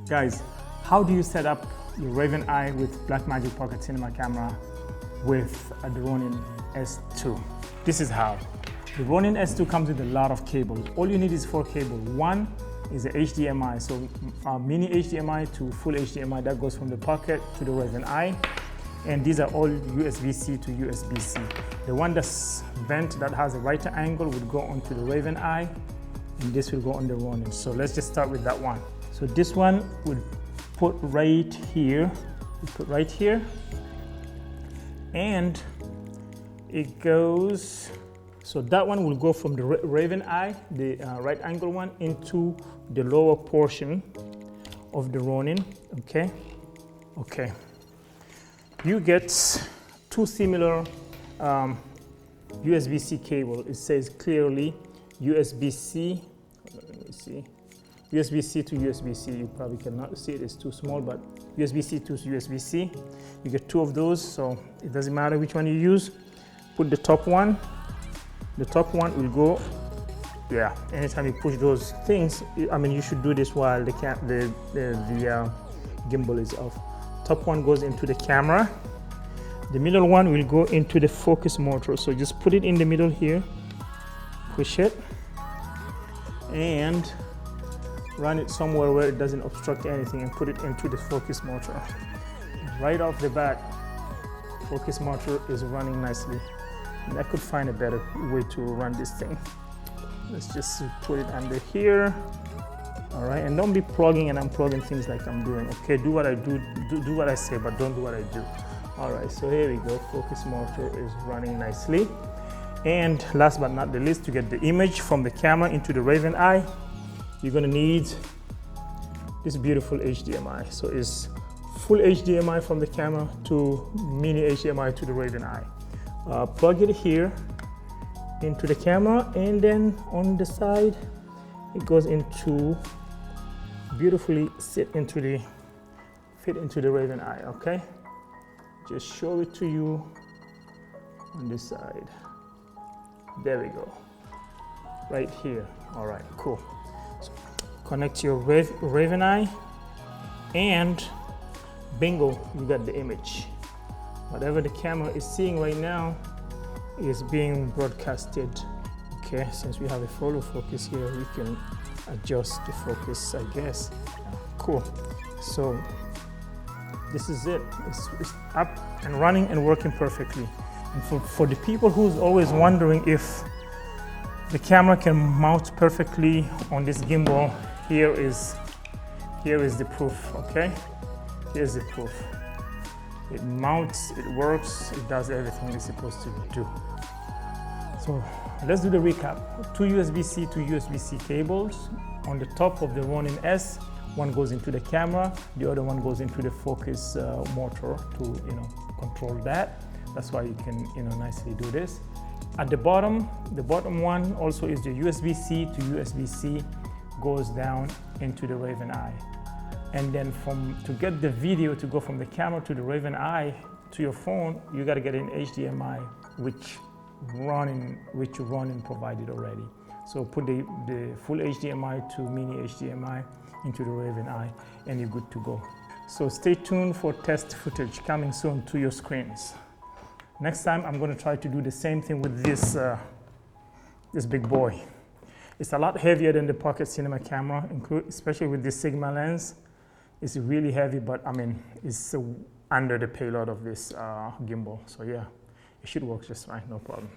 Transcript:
Guys, how do you set up your Raveneye with Blackmagic Pocket Cinema camera with the Ronin S2? This is how. The Ronin S2 comes with a lot of cables. All you need is 4 cables. One is a HDMI, so mini HDMI to full HDMI that goes from the Pocket to the Raveneye. And these are all USB-C to USB-C. The one that's bent, that has a right angle, would go onto the Raveneye, and this will go on the Ronin. So let's just start with that one. So this one would put right here, and it goes, so that one will go from the Raveneye, the right angle one, into the lower portion of the Ronin, okay? Okay. You get 2 similar USB-C cable. It says clearly USB-C, let me see, USB-C to USB-C. You probably cannot see it, it's too small, but USB-C to USB-C. You get 2 of those, so it doesn't matter which one you use. Put the top one. The top one will go, yeah, anytime you push those things, I mean, you should do this while the gimbal is off. Top one goes into the camera. The middle one will go into the focus motor. So just put it in the middle here, push it, and run it somewhere where it doesn't obstruct anything, and put it into the focus motor. Right off the bat, focus motor is running nicely. And I could find a better way to run this thing. Let's just put it under here. All right, and don't be plugging and unplugging things like I'm doing. Okay, do what I do what I say, but don't do what I do. All right, so here we go. Focus motor is running nicely. And last but not the least, to get the image from the camera into the Raveneye, you're gonna need this beautiful HDMI. So it's full HDMI from the camera to mini HDMI to the Raveneye. Plug it here into the camera, and then on the side, it goes into, beautifully fit into the Raveneye, okay? Just show it to you on this side. There we go, right here. All right, cool. So connect your Raveneye, and bingo, you got the image. Whatever the camera is seeing right now is being broadcasted. Okay, since we have a follow focus here, we can adjust the focus, I guess. Cool. So this is it. It's up and running and working perfectly. And for the people who's always wondering if the camera can mount perfectly on this gimbal, here is the proof, okay? Here's the proof. It mounts, it works, it does everything it's supposed to do. So let's do the recap. 2 USB-C to USB-C cables. On the top of the Ronin S, one goes into the camera, the other one goes into the focus motor to control that. That's why you can nicely do this. At the bottom one also is the USB-C to USB-C, goes down into the Raveneye. And then to get the video to go from the camera to the Raveneye to your phone, you got to get an HDMI, which Ronin provided already. So put the full HDMI to mini HDMI into the Raveneye, and you're good to go. So stay tuned for test footage coming soon to your screens. Next time, I'm going to try to do the same thing with this big boy. It's a lot heavier than the Pocket Cinema camera, especially with this Sigma lens. It's really heavy, but I mean, it's under the payload of this gimbal. So yeah, it should work just fine, no problem.